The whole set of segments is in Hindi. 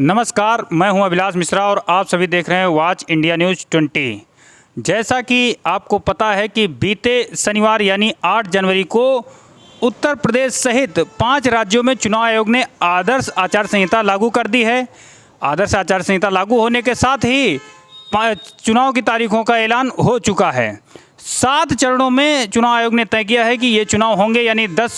नमस्कार, मैं हूं अभिलाष मिश्रा और आप सभी देख रहे हैं वॉच इंडिया न्यूज़ 20। जैसा कि आपको पता है कि बीते शनिवार यानी 8 जनवरी को उत्तर प्रदेश सहित 5 राज्यों में चुनाव आयोग ने आदर्श आचार संहिता लागू कर दी है। आदर्श आचार संहिता लागू होने के साथ ही चुनाव की तारीखों का ऐलान हो चुका है। 7 चरणों में चुनाव आयोग ने तय किया है कि ये चुनाव होंगे, यानी 10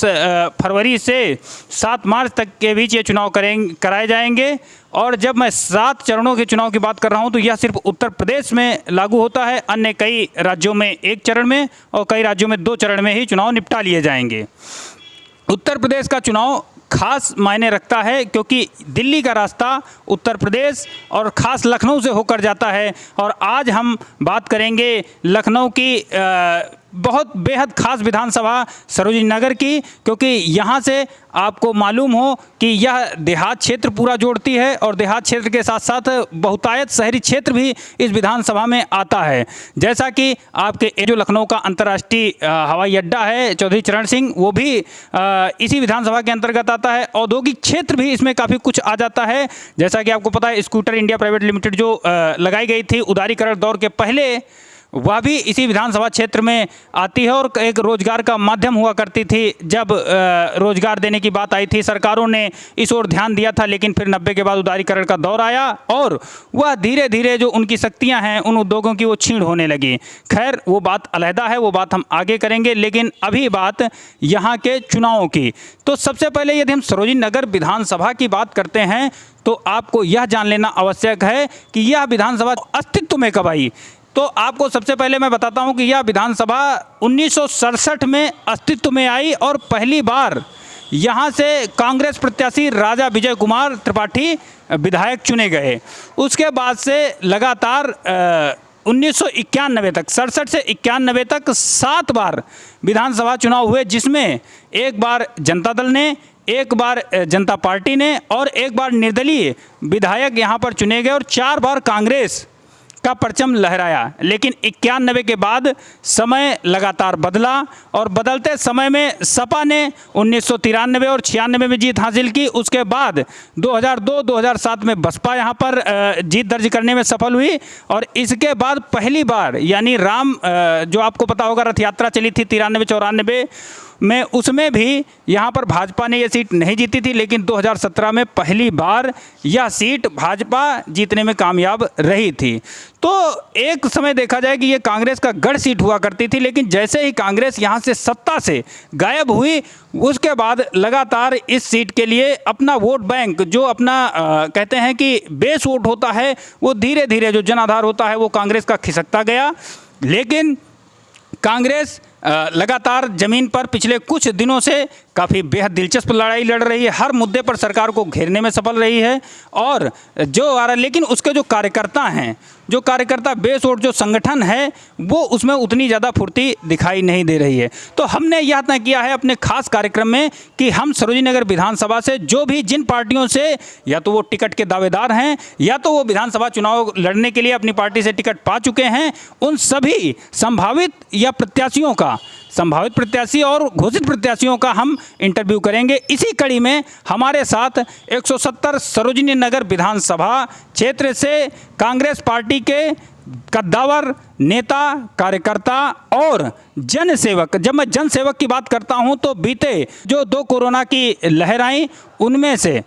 फरवरी से 7 मार्च तक के बीच ये चुनाव कराए जाएंगे। और जब मैं 7 चरणों के चुनाव की बात कर रहा हूं तो यह सिर्फ उत्तर प्रदेश में लागू होता है। अन्य कई राज्यों में 1 चरण में और कई राज्यों में 2 चरण में ही चुनाव निपटा लिए जाएंगे। उत्तर प्रदेश का चुनाव खास मायने रखता है क्योंकि दिल्ली का रास्ता उत्तर प्रदेश और ख़ास लखनऊ से होकर जाता है। और आज हम बात करेंगे लखनऊ की बहुत बेहद खास विधानसभा सरोजिनी नगर की, क्योंकि यहाँ से आपको मालूम हो कि यह देहात क्षेत्र पूरा जोड़ती है और देहात क्षेत्र के साथ साथ बहुतायत शहरी क्षेत्र भी इस विधानसभा में आता है। जैसा कि आपके जो लखनऊ का अंतर्राष्ट्रीय हवाई अड्डा है चौधरी चरण सिंह, वो भी इसी विधानसभा के अंतर्गत आता है। औद्योगिक क्षेत्र भी इसमें काफ़ी कुछ आ जाता है। जैसा कि आपको पता है, स्कूटर इंडिया प्राइवेट लिमिटेड जो लगाई गई थी उदारीकरण दौर के पहले, वह भी इसी विधानसभा क्षेत्र में आती है और एक रोजगार का माध्यम हुआ करती थी। जब रोजगार देने की बात आई थी, सरकारों ने इस ओर ध्यान दिया था, लेकिन फिर 90 के बाद उदारीकरण का दौर आया और वह धीरे धीरे जो उनकी शक्तियां हैं उन उद्योगों की वो छीण होने लगी। खैर, वो बात अलहदा है, वो बात हम आगे करेंगे, लेकिन अभी बात यहाँ के चुनावों की। तो सबसे पहले यदि हम सरोजिनी नगर विधानसभा की बात करते हैं तो आपको यह जान लेना आवश्यक है कि यह विधानसभा अस्तित्व में कब आई। तो आपको सबसे पहले मैं बताता हूं कि यह विधानसभा 1967 में अस्तित्व में आई और पहली बार यहां से कांग्रेस प्रत्याशी राजा विजय कुमार त्रिपाठी विधायक चुने गए। उसके बाद से लगातार 1991 तक, 67 से 91 तक 7 बार विधानसभा चुनाव हुए, जिसमें एक बार जनता दल ने, एक बार जनता पार्टी ने और एक बार निर्दलीय विधायक यहाँ पर चुने गए और 4 बार कांग्रेस का परचम लहराया। लेकिन 91 के बाद समय लगातार बदला और बदलते समय में सपा ने 1993 और 96 में जीत हासिल की। उसके बाद 2002-2007 में बसपा यहाँ पर जीत दर्ज करने में सफल हुई और इसके बाद पहली बार, यानी राम जो आपको पता होगा रथ यात्रा चली थी 93-94 में, उसमें भी यहाँ पर भाजपा ने यह सीट नहीं जीती थी, लेकिन 2017 में पहली बार यह सीट भाजपा जीतने में कामयाब रही थी। तो एक समय देखा जाए कि ये कांग्रेस का गढ़ सीट हुआ करती थी, लेकिन जैसे ही कांग्रेस यहाँ से सत्ता से गायब हुई, उसके बाद लगातार इस सीट के लिए अपना वोट बैंक, जो अपना कहते हैं कि बेस वोट होता है, वो धीरे धीरे जो जनाधार होता है वो कांग्रेस का खिसकता गया। लेकिन कांग्रेस लगातार जमीन पर पिछले कुछ दिनों से काफ़ी बेहद दिलचस्प लड़ाई लड़ रही है, हर मुद्दे पर सरकार को घेरने में सफल रही है। और जो आ रहा, लेकिन उसके जो कार्यकर्ता हैं, जो कार्यकर्ता बेस वोट जो संगठन है, वो उसमें उतनी ज़्यादा फुर्ती दिखाई नहीं दे रही है। तो हमने यह तय किया है अपने खास कार्यक्रम में कि हम सरोजिनी नगर विधानसभा से जो भी जिन पार्टियों से या तो वो टिकट के दावेदार हैं या तो वो विधानसभा चुनाव लड़ने के लिए अपनी पार्टी से टिकट पा चुके हैं, उन सभी संभावित या प्रत्याशियों का, संभावित प्रत्याशी और घोषित प्रत्याशियों का हम इंटरव्यू करेंगे। इसी कड़ी में हमारे साथ 170 सरोजिनी नगर विधानसभा क्षेत्र से कांग्रेस पार्टी के कद्दावर नेता, कार्यकर्ता और जनसेवक, जब मैं जनसेवक की बात करता हूं तो बीते जो 2 कोरोना की लहर आई, उनमें से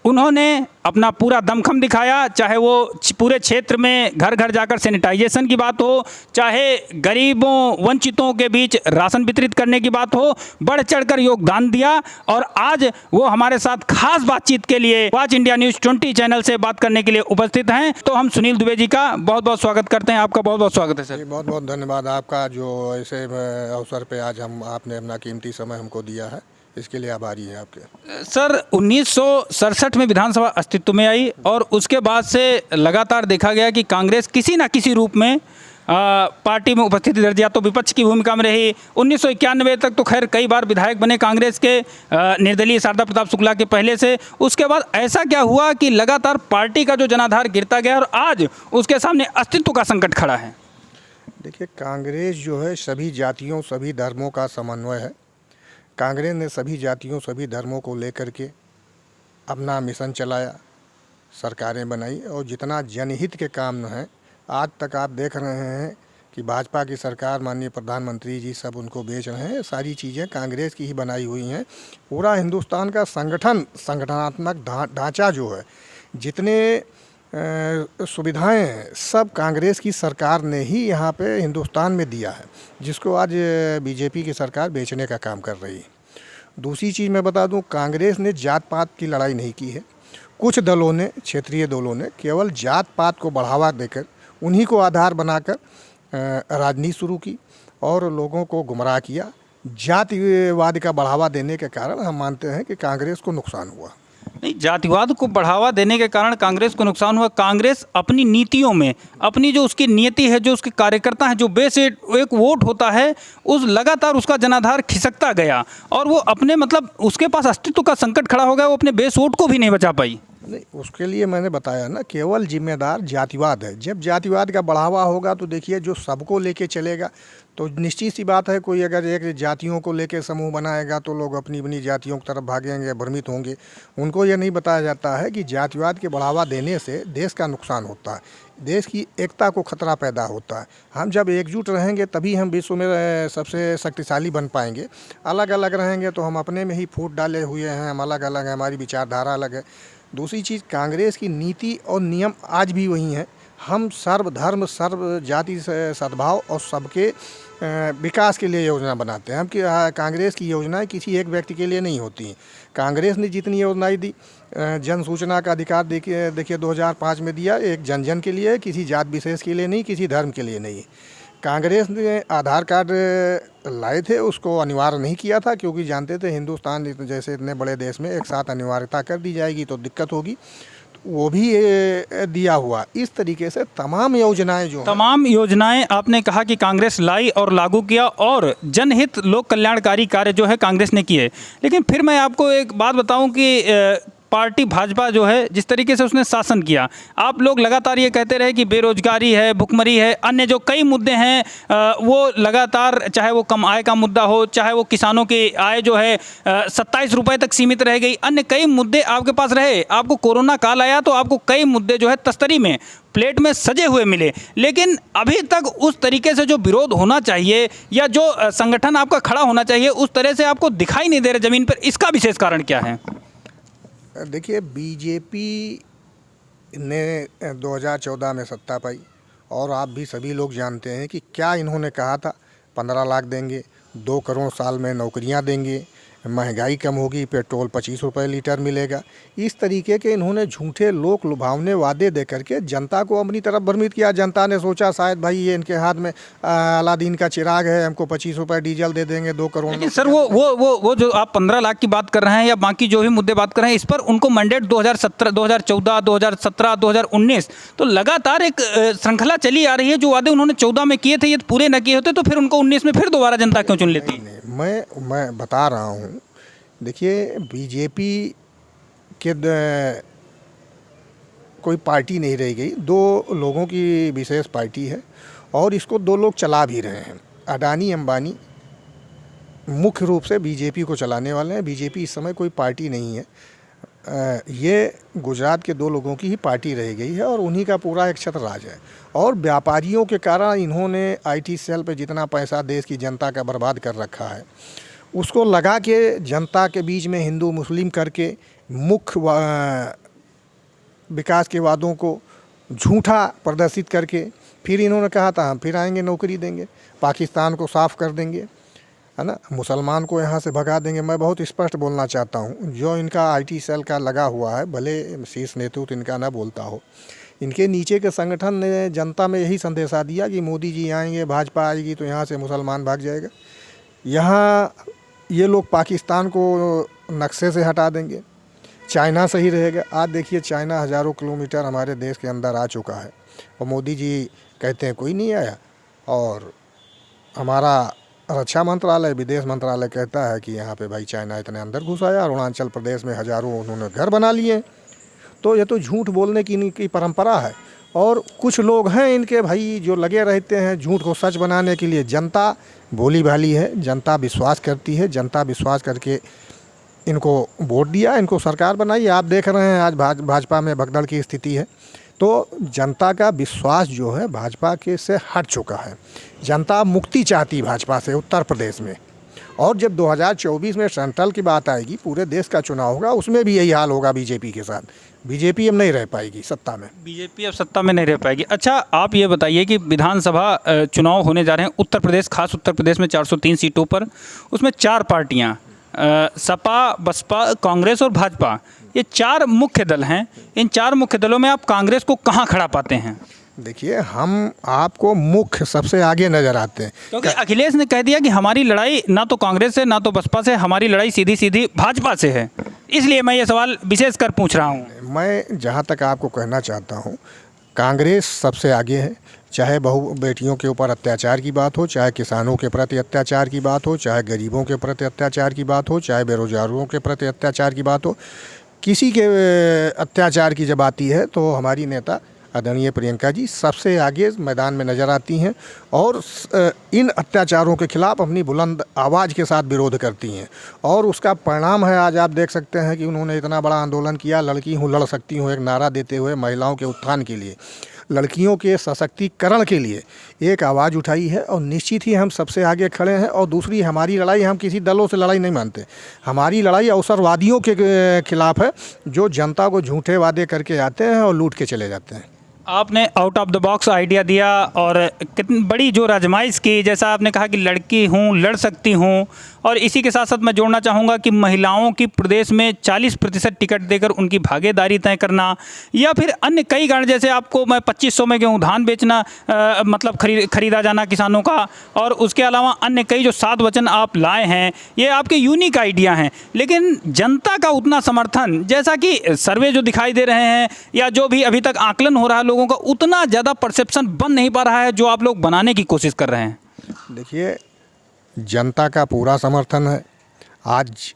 उन्होंने अपना पूरा दमखम दिखाया, चाहे वो पूरे क्षेत्र में घर घर जाकर सैनिटाइजेशन की बात हो, चाहे गरीबों वंचितों के बीच राशन वितरित करने की बात हो, बढ़ चढ़कर योगदान दिया। और आज वो हमारे साथ खास बातचीत के लिए वॉच इंडिया न्यूज़ 20 चैनल से बात करने के लिए उपस्थित हैं। तो हम सुनील दुबे जी का बहुत बहुत स्वागत करते हैं। आपका बहुत बहुत स्वागत है सर। बहुत बहुत धन्यवाद आपका, जो ऐसे अवसर पर आज आपने अपना कीमती समय हमको दिया है, इसके लिए आभारी है आपके। सर, 1967 में विधानसभा अस्तित्व में आई और उसके बाद से लगातार देखा गया कि कांग्रेस किसी न किसी रूप में पार्टी में उपस्थिति दर्ज, या तो विपक्ष की भूमिका में रही। 1991 तक तो खैर कई बार विधायक बने कांग्रेस के, निर्दलीय शारदा प्रताप शुक्ला के पहले से। उसके बाद ऐसा क्या हुआ कि लगातार पार्टी का जो जनाधार गिरता गया और आज उसके सामने अस्तित्व का संकट खड़ा है? देखिए, कांग्रेस जो है सभी जातियों सभी धर्मों का समन्वय है। कांग्रेस ने सभी जातियों सभी धर्मों को लेकर के अपना मिशन चलाया सरकारें बनाई और जितना जनहित के काम हैं, आज तक आप देख रहे हैं कि भाजपा की सरकार, माननीय प्रधानमंत्री जी सब उनको बेच रहे हैं। सारी चीज़ें कांग्रेस की ही बनाई हुई हैं। पूरा हिंदुस्तान का संगठनात्मक ढांचा जो है, जितने सुविधाएं हैं, सब कांग्रेस की सरकार ने ही यहाँ पे हिंदुस्तान में दिया है, जिसको आज बीजेपी की सरकार बेचने का काम कर रही है। दूसरी चीज़ मैं बता दूं, कांग्रेस ने जात पात की लड़ाई नहीं की है। कुछ दलों ने, क्षेत्रीय दलों ने केवल जात पात को बढ़ावा देकर, उन्हीं को आधार बनाकर राजनीति शुरू की और लोगों को गुमराह किया। जातिवाद का बढ़ावा देने के कारण हम मानते हैं कि कांग्रेस को नुकसान हुआ। नहीं, जातिवाद को बढ़ावा देने के कारण कांग्रेस को नुकसान हुआ। कांग्रेस अपनी नीतियों में, अपनी जो उसकी नीति है, जो उसके कार्यकर्ता हैं, जो बेस एक वोट होता है, उस लगातार उसका जनाधार खिसकता गया और वो अपने मतलब उसके पास अस्तित्व का संकट खड़ा हो गया। वो अपने बेस वोट को भी नहीं बचा पाई। नहीं, उसके लिए मैंने बताया ना, केवल जिम्मेदार जातिवाद है। जब जातिवाद का बढ़ावा होगा तो देखिए, जो सबको लेके चलेगा, तो निश्चित सी बात है, कोई अगर एक जातियों को लेके समूह बनाएगा तो लोग अपनी अपनी जातियों की तरफ भागेंगे, भ्रमित होंगे। उनको ये नहीं बताया जाता है कि जातिवाद के बढ़ावा देने से देश का नुकसान होता है, देश की एकता को खतरा पैदा होता है। हम जब एकजुट रहेंगे तभी हम विश्व में सबसे शक्तिशाली बन पाएंगे। अलग अलग रहेंगे तो हम अपने में ही फूट डाले हुए हैं, हम अलग अलग हैं, हमारी विचारधारा अलग है। दूसरी चीज़, कांग्रेस की नीति और नियम आज भी वही हैं। हम सर्वधर्म, सर्व जाति सद्भाव और सबके विकास के लिए योजना बनाते हैं। हम कि कांग्रेस की योजनाएं किसी एक व्यक्ति के लिए नहीं होती हैं। कांग्रेस ने जितनी योजनाएं दी, जन सूचना का अधिकार देखिए 2005 में दिया, एक जन जन के लिए, किसी जात विशेष के लिए नहीं, किसी धर्म के लिए नहीं। कांग्रेस ने आधार कार्ड लाए थे, उसको अनिवार्य नहीं किया था, क्योंकि जानते थे हिंदुस्तान जैसे इतने बड़े देश में एक साथ अनिवार्यता कर दी जाएगी तो दिक्कत होगी। वो भी दिया हुआ। इस तरीके से तमाम योजनाएं आपने कहा कि कांग्रेस लाई और लागू किया और जनहित लोक कल्याणकारी कार्य जो है कांग्रेस ने किए। लेकिन फिर मैं आपको एक बात बताऊं कि पार्टी भाजपा जो है, जिस तरीके से उसने शासन किया, आप लोग लगातार ये कहते रहे कि बेरोजगारी है, भुखमरी है, अन्य जो कई मुद्दे हैं वो लगातार, चाहे वो कम आय का मुद्दा हो, चाहे वो किसानों की आय जो है 27 रुपये तक सीमित रह गई, अन्य कई मुद्दे आपके पास रहे। आपको कोरोना काल आया तो आपको कई मुद्दे जो है तस्तरी में, प्लेट में सजे हुए मिले, लेकिन अभी तक उस तरीके से जो विरोध होना चाहिए या जो संगठन आपका खड़ा होना चाहिए, उस तरह से आपको दिखाई नहीं दे रहा ज़मीन पर। इसका विशेष कारण क्या है? देखिए, बीजेपी ने 2014 में सत्ता पाई और आप भी सभी लोग जानते हैं कि क्या इन्होंने कहा था। 15 लाख देंगे, 2 करोड़ साल में नौकरियां देंगे, महंगाई कम होगी, पेट्रोल 25 रुपये लीटर मिलेगा। इस तरीके के इन्होंने झूठे लोक लुभावने वादे दे करके जनता को अपनी तरफ भ्रमित किया। जनता ने सोचा शायद भाई ये इनके हाथ में अलादीन का चिराग है, हमको 25 रुपये डीजल दे देंगे, 2 करोड़। लेकिन सर वो जो आप 15 लाख की बात कर रहे हैं या बाकी जो भी मुद्दे बात कर रहे हैं, इस पर उनको मैंडेट 2017, 2014, 2017, 2019 तो लगातार एक श्रृंखला चली आ रही है। जो वादे उन्होंने 14 में किए थे, ये पूरे न किए होते तो फिर उनको 19 में फिर दोबारा जनता क्यों चुन लेती? मैं बता रहा हूँ, देखिए, बीजेपी के कोई पार्टी नहीं रह गई, 2 लोगों की विशेष पार्टी है और इसको 2 लोग चला भी रहे हैं। अडानी अंबानी मुख्य रूप से बीजेपी को चलाने वाले हैं। बीजेपी इस समय कोई पार्टी नहीं है। ये गुजरात के 2 लोगों की ही पार्टी रह गई है और उन्हीं का पूरा एक छत्र राज है। और व्यापारियों के कारण इन्होंने IT सेल पे जितना पैसा देश की जनता का बर्बाद कर रखा है, उसको लगा के जनता के बीच में हिंदू मुस्लिम करके मुख्य विकास के वादों को झूठा प्रदर्शित करके फिर इन्होंने कहा था हम फिर आएंगे, नौकरी देंगे, पाकिस्तान को साफ़ कर देंगे, है ना, मुसलमान को यहाँ से भगा देंगे। मैं बहुत स्पष्ट बोलना चाहता हूँ, जो इनका IT सेल का लगा हुआ है, भले शीर्ष नेतृत्व इनका ना बोलता हो, इनके नीचे के संगठन ने जनता में यही संदेशा दिया कि मोदी जी आएंगे, भाजपा आएगी तो यहाँ से मुसलमान भाग जाएगा, यहाँ ये लोग पाकिस्तान को नक्शे से हटा देंगे, चाइना सही रहेगा। आज देखिए, चाइना हज़ारों किलोमीटर हमारे देश के अंदर आ चुका है और मोदी जी कहते हैं कोई नहीं आया, और हमारा रक्षा मंत्रालय, विदेश मंत्रालय कहता है कि यहाँ पे भाई चाइना इतने अंदर घुस आया। अरुणाचल प्रदेश में हज़ारों उन्होंने घर बना लिए। तो ये तो झूठ बोलने की इनकी परंपरा है। और कुछ लोग हैं इनके भाई जो लगे रहते हैं झूठ को सच बनाने के लिए। जनता भोली भाली है, जनता विश्वास करती है, जनता विश्वास करके इनको वोट दिया, इनको सरकार बनाई। आप देख रहे हैं आज भाजपा में भगदड़ की स्थिति है। तो जनता का विश्वास जो है भाजपा के से हट चुका है। जनता मुक्ति चाहती भाजपा से उत्तर प्रदेश में। और जब 2024 में सेंट्रल की बात आएगी, पूरे देश का चुनाव होगा, उसमें भी यही हाल होगा बीजेपी के साथ। बीजेपी अब नहीं रह पाएगी सत्ता में। बीजेपी अब सत्ता में नहीं रह पाएगी। अच्छा, आप ये बताइए कि विधानसभा चुनाव होने जा रहे हैं उत्तर प्रदेश, खास उत्तर प्रदेश में 403 सीटों पर। उसमें 4 पार्टियाँ, सपा, बसपा, कांग्रेस और भाजपा, ये 4 मुख्य दल हैं। इन 4 मुख्य दलों में आप कांग्रेस को कहाँ खड़ा पाते हैं? देखिए, हम आपको मुख्य सबसे आगे नज़र आते हैं, क्योंकि अखिलेश ने कह दिया कि हमारी लड़ाई ना तो कांग्रेस से ना तो बसपा से, हमारी लड़ाई सीधी सीधी भाजपा से है। इसलिए मैं ये सवाल विशेष कर पूछ रहा हूँ। मैं जहाँ तक आपको कहना चाहता हूँ, कांग्रेस सबसे आगे है। चाहे बहु बेटियों के ऊपर अत्याचार की बात हो, चाहे किसानों के प्रति अत्याचार की बात हो, चाहे गरीबों के प्रति अत्याचार की बात हो, चाहे बेरोजगारों के प्रति अत्याचार की बात हो, किसी के अत्याचार की जब आती है तो हमारी नेता आदरणीय प्रियंका जी सबसे आगे मैदान में नज़र आती हैं और इन अत्याचारों के खिलाफ अपनी बुलंद आवाज़ के साथ विरोध करती हैं। और उसका परिणाम है, आज आप देख सकते हैं कि उन्होंने इतना बड़ा आंदोलन किया, लड़की हूँ लड़ सकती हूँ, एक नारा देते हुए महिलाओं के उत्थान के लिए, लड़कियों के सशक्तिकरण के लिए एक आवाज़ उठाई है। और निश्चित ही हम सबसे आगे खड़े हैं। और दूसरी, हमारी लड़ाई, हम किसी दलों से लड़ाई नहीं मानते। हमारी लड़ाई अवसरवादियों के खिलाफ है, जो जनता को झूठे वादे करके आते हैं और लूट के चले जाते हैं। आपने out of the box idea दिया और कितनी बड़ी जो आजमाइश की, जैसा आपने कहा कि लड़की हूँ लड़ सकती हूँ। और इसी के साथ साथ मैं जोड़ना चाहूँगा कि महिलाओं की प्रदेश में 40% टिकट देकर उनकी भागीदारी तय करना, या फिर अन्य कई कारण, जैसे आपको मैं 2500 में गेहूँ धान बेचना, मतलब खरीदा जाना किसानों का, और उसके अलावा अन्य कई जो 7 वचन आप लाए हैं, ये आपके यूनिक आइडिया हैं। लेकिन जनता का उतना समर्थन, जैसा कि सर्वे जो दिखाई दे रहे हैं या जो भी अभी तक आकलन हो रहा है लोगों का, उतना ज़्यादा परसेप्शन बन नहीं पा रहा है जो आप लोग बनाने की कोशिश कर रहे हैं। देखिए, जनता का पूरा समर्थन है। आज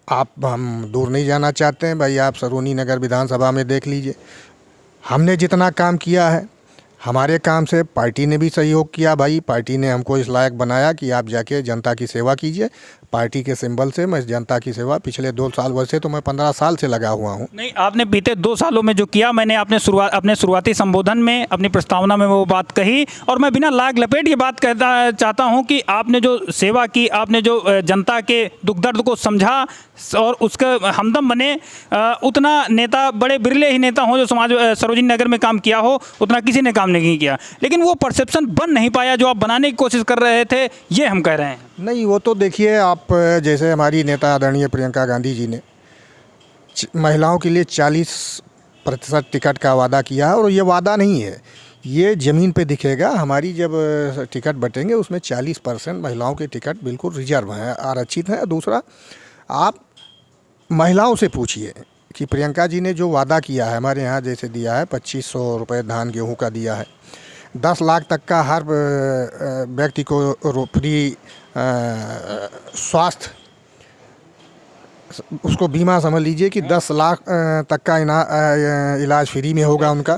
हम दूर नहीं जाना चाहते हैं भाई, आप सरोनी नगर विधानसभा में देख लीजिए, हमने जितना काम किया है, हमारे काम से पार्टी ने भी सहयोग किया भाई। पार्टी ने हमको इस लायक बनाया कि आप जाके जनता की सेवा कीजिए। पार्टी के सिंबल से मैं जनता की सेवा पिछले 2 साल, वैसे तो मैं 15 साल से लगा हुआ हूँ। नहीं, आपने बीते 2 सालों में जो किया, मैंने अपने शुरुआती संबोधन में, अपनी प्रस्तावना में वो बात कही, और मैं बिना लाग लपेट ये बात कहना चाहता हूँ कि आपने जो सेवा की, आपने जो जनता के दुख दर्द को समझा और उसका हमदम बने, उतना नेता, बड़े बिरले ही नेता हों जो सरोजिनी नगर में काम किया हो, उतना किसी ने काम नहीं किया। लेकिन वो परसेप्शन बन नहीं पाया जो आप बनाने की कोशिश कर रहे थे, ये हम कह रहे हैं। नहीं, वो तो देखिए, आप जैसे हमारी नेता आदरणीय प्रियंका गांधी जी ने महिलाओं के लिए 40% टिकट का वादा किया है। और ये वादा नहीं है, ये ज़मीन पे दिखेगा। हमारी जब टिकट बटेंगे उसमें 40% महिलाओं के टिकट बिल्कुल रिजर्व हैं, आरक्षित हैं। दूसरा, आप महिलाओं से पूछिए कि प्रियंका जी ने जो वादा किया है, हमारे यहाँ जैसे दिया है 2500 रुपये धान गेहूँ का दिया है, 10 लाख तक का हर व्यक्ति को फ्री स्वास्थ्य, उसको बीमा समझ लीजिए कि 10 लाख तक का इलाज फ्री में होगा उनका,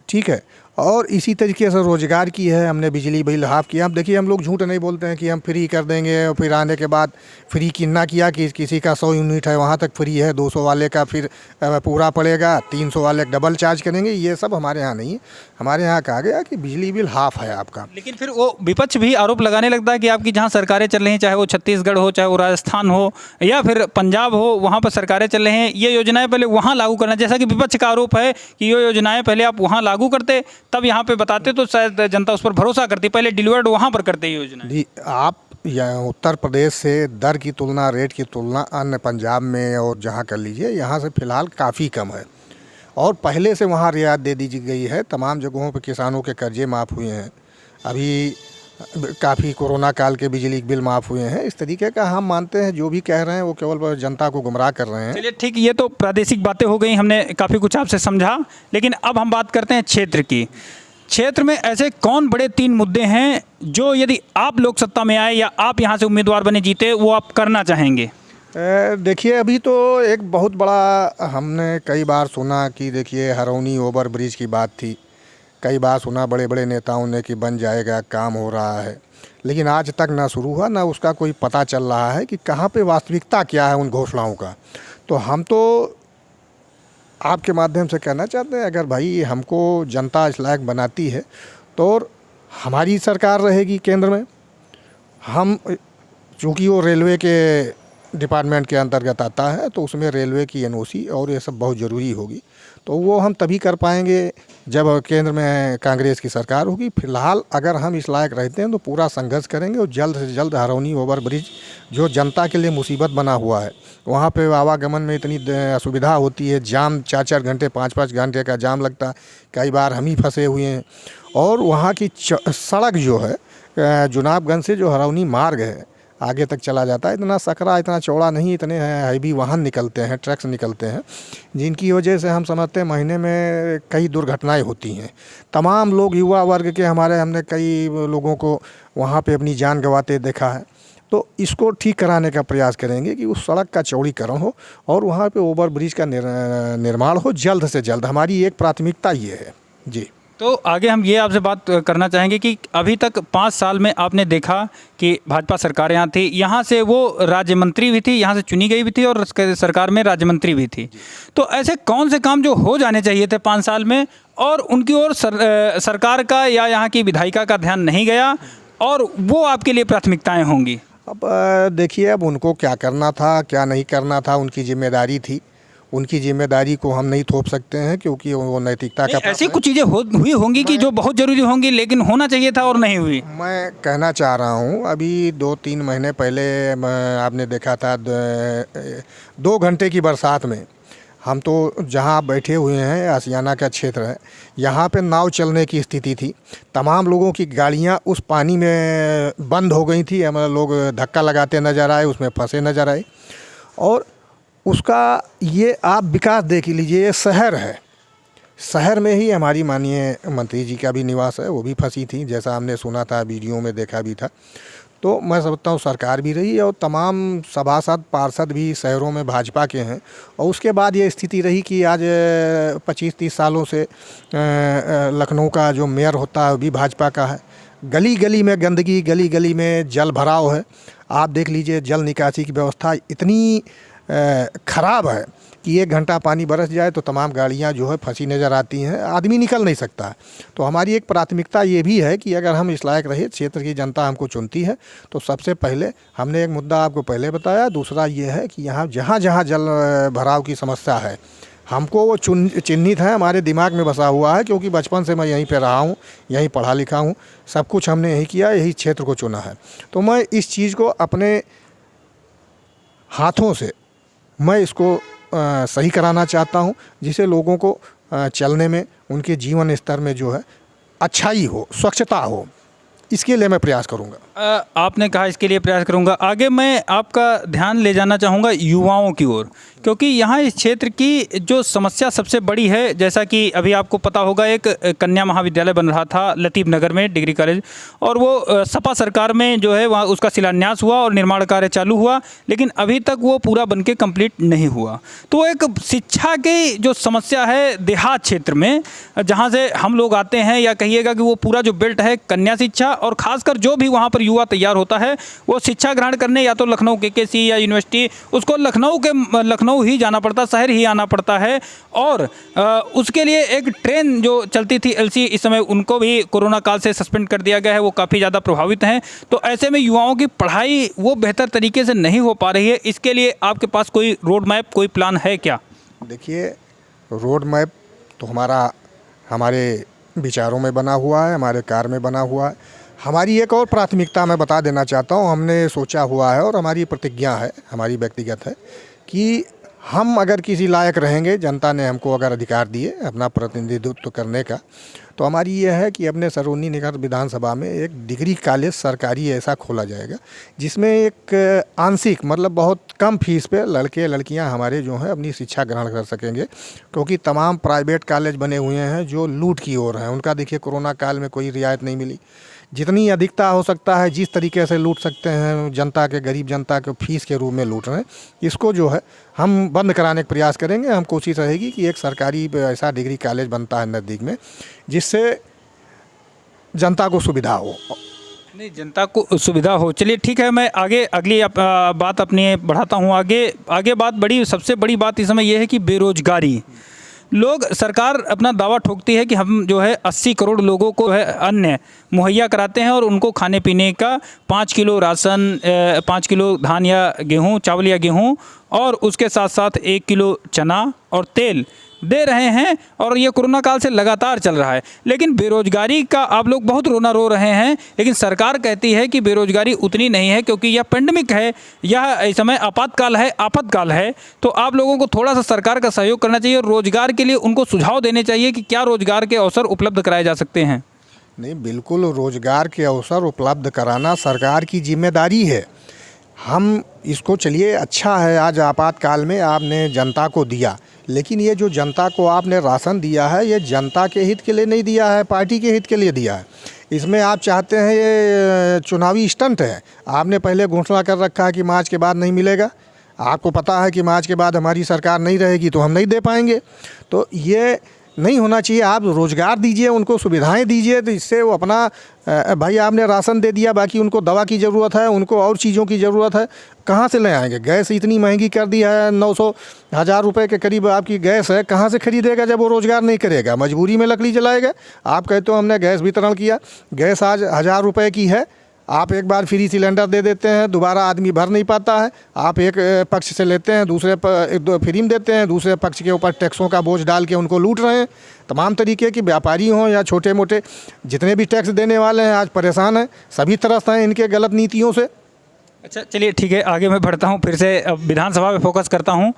ठीक है। और इसी तरीके से रोज़गार की है, हमने बिजली बिल हाफ किया। अब देखिए, हम लोग झूठ नहीं बोलते हैं कि हम फ्री कर देंगे और फिर आने के बाद फ्री कितना किया कि किसी का 100 यूनिट है वहाँ तक फ्री है, 200 वाले का फिर पूरा पड़ेगा, 300 वाले डबल चार्ज करेंगे। ये सब हमारे यहाँ नहीं है। हमारे यहाँ कहा गया कि बिजली बिल हाफ है आपका। लेकिन फिर वो विपक्ष भी आरोप लगाने लगता है कि आपकी जहाँ सरकारें चल रही हैं, चाहे वो छत्तीसगढ़ हो, चाहे वो राजस्थान हो या फिर पंजाब हो, वहाँ पर सरकारें चल रही हैं, ये योजनाएं पहले वहाँ लागू करना, जैसा कि विपक्ष का आरोप है कि ये योजनाएं पहले आप वहाँ लागू करते तब यहाँ पे बताते तो शायद जनता उस पर भरोसा करती, पहले डिलीवर्ड वहाँ पर करते योजना। जी, आप उत्तर प्रदेश से दर की तुलना, रेट की तुलना अन्य पंजाब में और जहाँ कर लीजिए, यहाँ से फ़िलहाल काफ़ी कम है। और पहले से वहाँ रियायत दे दी गई है, तमाम जगहों पर किसानों के कर्जे माफ़ हुए हैं, अभी काफ़ी कोरोना काल के बिजली बिल माफ़ हुए हैं। इस तरीके का हम मानते हैं, जो भी कह रहे हैं वो केवल जनता को गुमराह कर रहे हैं। चलिए ठीक, ये तो प्रादेशिक बातें हो गई, हमने काफ़ी कुछ आपसे समझा। लेकिन अब हम बात करते हैं क्षेत्र की। क्षेत्र में ऐसे कौन बड़े 3 मुद्दे हैं जो यदि आप लोग सत्ता में आए या आप यहाँ से उम्मीदवार बने जीते, वो आप करना चाहेंगे? देखिए, अभी तो एक बहुत बड़ा हमने कई बार सुना कि देखिए हरौनी ओवर ब्रिज की बात थी, कई बार सुना बड़े बड़े नेताओं ने कि बन जाएगा, काम हो रहा है, लेकिन आज तक ना शुरू हुआ ना उसका कोई पता चल रहा है कि कहाँ पे वास्तविकता क्या है उन घोषणाओं का। तो हम तो आपके माध्यम से कहना चाहते हैं, अगर भाई हमको जनता इस लायक बनाती है तो और हमारी सरकार रहेगी केंद्र में, हम चूँकि वो रेलवे के डिपार्टमेंट के अंतर्गत आता है तो उसमें रेलवे की एनओसी और ये सब बहुत ज़रूरी होगी, तो वो हम तभी कर पाएंगे जब केंद्र में कांग्रेस की सरकार होगी। फिलहाल अगर हम इस लायक रहते हैं तो पूरा संघर्ष करेंगे और जल्द से जल्द हरौनी ओवर ब्रिज जो जनता के लिए मुसीबत बना हुआ है, वहाँ पे आवागमन में इतनी असुविधा होती है, जाम 4-4 घंटे 5-5 घंटे का जाम लगता है, कई बार हम ही फंसे हुए हैं। और वहाँ की सड़क जो है जुनाबगंज से जो हरौनी मार्ग है आगे तक चला जाता है, इतना सकरा, इतना चौड़ा नहीं, इतने हैवी वाहन निकलते हैं, ट्रक्स निकलते हैं, जिनकी वजह से हम समझते हैं महीने में कई दुर्घटनाएं होती हैं। तमाम लोग, युवा वर्ग के हमारे, हमने कई लोगों को वहाँ पे अपनी जान गंवाते देखा है। तो इसको ठीक कराने का प्रयास करेंगे कि उस सड़क का चौड़ीकरण हो और वहाँ पे ओवर ब्रिज का निर्माण हो जल्द से जल्द। हमारी एक प्राथमिकता ये है जी। तो आगे हम ये आपसे बात करना चाहेंगे कि अभी तक 5 साल में आपने देखा कि भाजपा सरकार यहाँ थी, यहाँ से वो राज्य मंत्री भी थी, यहाँ से चुनी गई भी थी और सरकार में राज्य मंत्री भी थी। तो ऐसे कौन से काम जो हो जाने चाहिए थे 5 साल में और उनकी ओर सरकार का या यहाँ की विधायिका का ध्यान नहीं गया और वो आपके लिए प्राथमिकताएँ होंगी? अब देखिए, अब उनको क्या करना था क्या नहीं करना था उनकी जिम्मेदारी थी, उनकी जिम्मेदारी को हम नहीं थोप सकते हैं क्योंकि वो नैतिकता का ऐसी कुछ चीज़ें हुई होंगी कि जो बहुत ज़रूरी होंगी लेकिन होना चाहिए था और नहीं हुई। मैं कहना चाह रहा हूँ, अभी 2-3 महीने पहले आपने देखा था 2 घंटे की बरसात में हम तो जहाँ बैठे हुए हैं आशियाना का क्षेत्र है, यहाँ पे नाव चलने की स्थिति थी, तमाम लोगों की गाड़ियाँ उस पानी में बंद हो गई थी, हमारे लोग धक्का लगाते नज़र आए, उसमें फंसे नज़र आए। और उसका ये आप विकास देख लीजिए, ये शहर है, शहर में ही हमारी माननीय मंत्री जी का भी निवास है, वो भी फंसी थी, जैसा हमने सुना था, वीडियो में देखा भी था। तो मैं समझता हूँ सरकार भी रही और तमाम सभासद पार्षद भी शहरों में भाजपा के हैं। और उसके बाद ये स्थिति रही कि आज 25-30 सालों से लखनऊ का जो मेयर होता है वो भी भाजपा का है। गली गली में गंदगी, गली गली में जल भराव है। आप देख लीजिए, जल निकासी की व्यवस्था इतनी ख़राब है कि 1 घंटा पानी बरस जाए तो तमाम गाड़ियां जो है फंसी नज़र आती हैं, आदमी निकल नहीं सकता। तो हमारी एक प्राथमिकता ये भी है कि अगर हम इस लायक रहे, क्षेत्र की जनता हमको चुनती है, तो सबसे पहले हमने एक मुद्दा आपको पहले बताया, दूसरा ये है कि यहाँ जहाँ जहाँ जल भराव की समस्या है हमको वो चिन्हित है, हमारे दिमाग में बसा हुआ है, क्योंकि बचपन से मैं यहीं पे रहा हूँ, यहीं पढ़ा लिखा हूँ, सब कुछ हमने यही किया, यही क्षेत्र को चुना है। तो मैं इस चीज़ को अपने हाथों से मैं इसको सही कराना चाहता हूँ, जिससे लोगों को चलने में, उनके जीवन स्तर में जो है अच्छाई हो, स्वच्छता हो, इसके लिए मैं प्रयास करूँगा। आपने कहा इसके लिए प्रयास करूँगा। आगे मैं आपका ध्यान ले जाना चाहूँगा युवाओं की ओर, क्योंकि यहाँ इस क्षेत्र की जो समस्या सबसे बड़ी है, जैसा कि अभी आपको पता होगा, एक कन्या महाविद्यालय बन रहा था लतीफ़ नगर में, डिग्री कॉलेज, और वो सपा सरकार में जो है वहाँ उसका शिलान्यास हुआ और निर्माण कार्य चालू हुआ, लेकिन अभी तक वो पूरा बन के कम्प्लीट नहीं हुआ। तो एक शिक्षा की जो समस्या है देहात क्षेत्र में, जहाँ से हम लोग आते हैं, या कहिएगा कि वो पूरा जो बेल्ट है कन्या शिक्षा, और ख़ासकर जो भी वहाँ पर युवा तैयार होता है वो शिक्षा ग्रहण करने या तो लखनऊ केकेसी या यूनिवर्सिटी, उसको लखनऊ ही जाना पड़ता, शहर ही आना पड़ता है। और उसके लिए एक ट्रेन जो चलती थी एलसी, इस समय उनको भी कोरोना काल से सस्पेंड कर दिया गया है, वो काफ़ी ज़्यादा प्रभावित हैं। तो ऐसे में युवाओं की पढ़ाई वो बेहतर तरीके से नहीं हो पा रही है। इसके लिए आपके पास कोई रोड मैप, कोई प्लान है क्या? देखिए, रोड मैप तो हमारे विचारों में बना हुआ है, हमारे कार्य में बना हुआ है। हमारी एक और प्राथमिकता मैं बता देना चाहता हूँ, हमने सोचा हुआ है और हमारी प्रतिज्ञा है, हमारी व्यक्तिगत है, कि हम अगर किसी लायक रहेंगे, जनता ने हमको अगर अधिकार दिए अपना प्रतिनिधित्व करने का, तो हमारी ये है कि अपने सरोनी निगर विधानसभा में एक डिग्री कॉलेज सरकारी ऐसा खोला जाएगा, जिसमें एक आंशिक, मतलब बहुत कम फीस पे लड़के लड़कियां हमारे जो हैं अपनी शिक्षा ग्रहण कर सकेंगे। क्योंकि तमाम प्राइवेट कॉलेज बने हुए हैं जो लूट की ओर हैं, उनका देखिए कोरोना काल में कोई रियायत नहीं मिली। जितनी अधिकता हो सकता है, जिस तरीके से लूट सकते हैं जनता के, गरीब जनता के फीस के रूप में लूट रहे हैं, इसको जो है हम बंद कराने का प्रयास करेंगे। हम कोशिश रहेगी कि एक सरकारी ऐसा डिग्री कॉलेज बनता है नज़दीक में, जिससे जनता को सुविधा हो। नहीं, जनता को सुविधा हो। चलिए ठीक है, मैं आगे अगली बात अपनी बढ़ाता हूँ। आगे बात सबसे बड़ी बात इस समय ये है कि बेरोजगारी। लोग, सरकार अपना दावा ठोकती है कि हम जो है 80 करोड़ लोगों को है अन्न मुहैया कराते हैं और उनको खाने पीने का 5 किलो राशन, 5 किलो धान या गेहूँ, चावल या गेहूँ, और उसके साथ साथ 1 किलो चना और तेल दे रहे हैं, और ये कोरोना काल से लगातार चल रहा है। लेकिन बेरोजगारी का आप लोग बहुत रोना रो रहे हैं, लेकिन सरकार कहती है कि बेरोजगारी उतनी नहीं है क्योंकि यह पेंडेमिक है, यह इस समय आपातकाल है, आफतकाल है। तो आप लोगों को थोड़ा सा सरकार का सहयोग करना चाहिए और रोजगार के लिए उनको सुझाव देने चाहिए कि क्या रोजगार के अवसर उपलब्ध कराए जा सकते हैं। नहीं, बिल्कुल रोजगार के अवसर उपलब्ध कराना सरकार की जिम्मेदारी है। हम इसको, चलिए अच्छा है, आज आपातकाल में आपने जनता को दिया, लेकिन ये जो जनता को आपने राशन दिया है, ये जनता के हित के लिए नहीं दिया है, पार्टी के हित के लिए दिया है। इसमें आप चाहते हैं, ये चुनावी स्टंट है। आपने पहले घोषणा कर रखा है कि मार्च के बाद नहीं मिलेगा। आपको पता है कि मार्च के बाद हमारी सरकार नहीं रहेगी तो हम नहीं दे पाएंगे। तो ये नहीं होना चाहिए। आप रोज़गार दीजिए, उनको सुविधाएं दीजिए, तो इससे वो अपना, भाई आपने राशन दे दिया, बाकी उनको दवा की ज़रूरत है, उनको और चीज़ों की ज़रूरत है, कहाँ से ले आएंगे? गैस इतनी महंगी कर दी है, 900-1000 रुपये के करीब आपकी गैस है, कहाँ से खरीदेगा जब वो रोज़गार नहीं करेगा? मजबूरी में लकड़ी जलाएगा। आप कहते हो हमने गैस वितरण किया, गैस आज 1000 रुपये की है, आप एक बार फ्री सिलेंडर दे देते हैं, दोबारा आदमी भर नहीं पाता है। आप एक पक्ष से लेते हैं, दूसरे पर फ्री में देते हैं, दूसरे पक्ष के ऊपर टैक्सों का बोझ डाल के उनको लूट रहे हैं। तमाम तरीके के व्यापारी हों या छोटे मोटे जितने भी टैक्स देने वाले हैं आज परेशान हैं, सभी तरह हैं इनके गलत नीतियों से। अच्छा चलिए ठीक है, आगे मैं बढ़ता हूँ, फिर से अब विधानसभा में फोकस करता हूँ।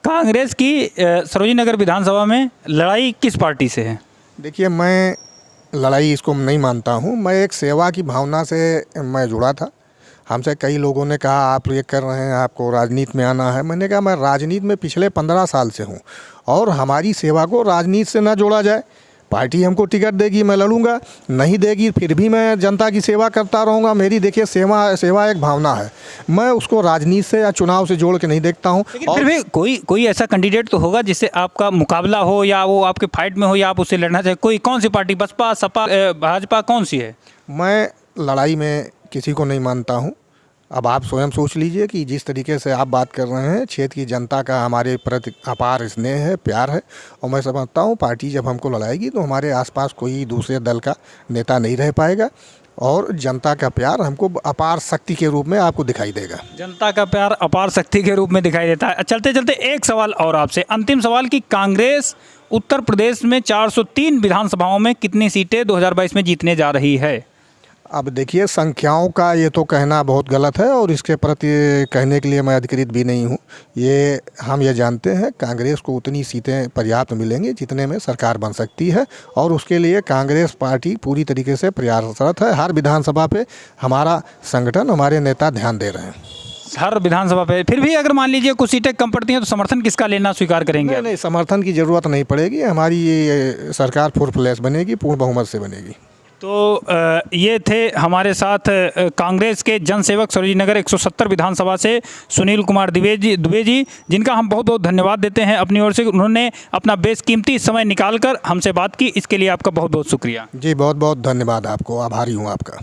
कांग्रेस की सरोजिनी नगर विधानसभा में लड़ाई किस पार्टी से है? देखिए, मैं लड़ाई इसको नहीं मानता हूँ। मैं एक सेवा की भावना से मैं जुड़ा था। हमसे कई लोगों ने कहा आप ये कर रहे हैं, आपको राजनीति में आना है। मैंने कहा मैं राजनीति में पिछले 15 साल से हूँ और हमारी सेवा को राजनीति से ना जोड़ा जाए। पार्टी हमको टिकट देगी, मैं लड़ूंगा, नहीं देगी फिर भी मैं जनता की सेवा करता रहूँगा। मेरी देखिए सेवा एक भावना है, मैं उसको राजनीति से या चुनाव से जोड़ के नहीं देखता हूँ। लेकिन फिर भी कोई ऐसा कैंडिडेट तो होगा जिससे आपका मुकाबला हो या वो आपके फाइट में हो या आप उससे लड़ना चाहे। कोई कौन सी पार्टी, बसपा, सपा, भाजपा, कौन सी है? मैं लड़ाई में किसी को नहीं मानता हूँ। अब आप स्वयं सोच लीजिए कि जिस तरीके से आप बात कर रहे हैं, क्षेत्र की जनता का हमारे प्रति अपार स्नेह है, प्यार है, और मैं समझता हूँ पार्टी जब हमको लड़ाएगी तो हमारे आसपास कोई दूसरे दल का नेता नहीं रह पाएगा और जनता का प्यार हमको अपार शक्ति के रूप में आपको दिखाई देगा। जनता का प्यार अपार शक्ति के रूप में दिखाई देता है। चलते चलते एक सवाल और आपसे, अंतिम सवाल, कि कांग्रेस उत्तर प्रदेश में 403 विधानसभाओं में कितनी सीटें 2022 में जीतने जा रही है? अब देखिए, संख्याओं का ये तो कहना बहुत गलत है और इसके प्रति कहने के लिए मैं अधिकृत भी नहीं हूँ। हम ये जानते हैं कांग्रेस को उतनी सीटें पर्याप्त मिलेंगी जितने में सरकार बन सकती है और उसके लिए कांग्रेस पार्टी पूरी तरीके से प्रयासरत है। हर विधानसभा पे हमारा संगठन, हमारे नेता ध्यान दे रहे हैं। हर विधानसभा पे फिर भी अगर मान लीजिए कुछ सीटें कम पड़ती हैं तो समर्थन किसका लेना स्वीकार करेंगे? नहीं, समर्थन की ज़रूरत नहीं पड़ेगी। हमारी ये सरकार फुल फ्लैश बनेगी, पूर्ण बहुमत से बनेगी। तो ये थे हमारे साथ कांग्रेस के जनसेवक सरोजिनी नगर 170 विधानसभा से सुनील कुमार दुबे जी, जिनका हम बहुत बहुत धन्यवाद देते हैं अपनी ओर से। उन्होंने अपना बेशकीमती समय निकालकर हमसे बात की, इसके लिए आपका बहुत बहुत शुक्रिया। जी, बहुत बहुत धन्यवाद आपको, आभारी हूँ आपका।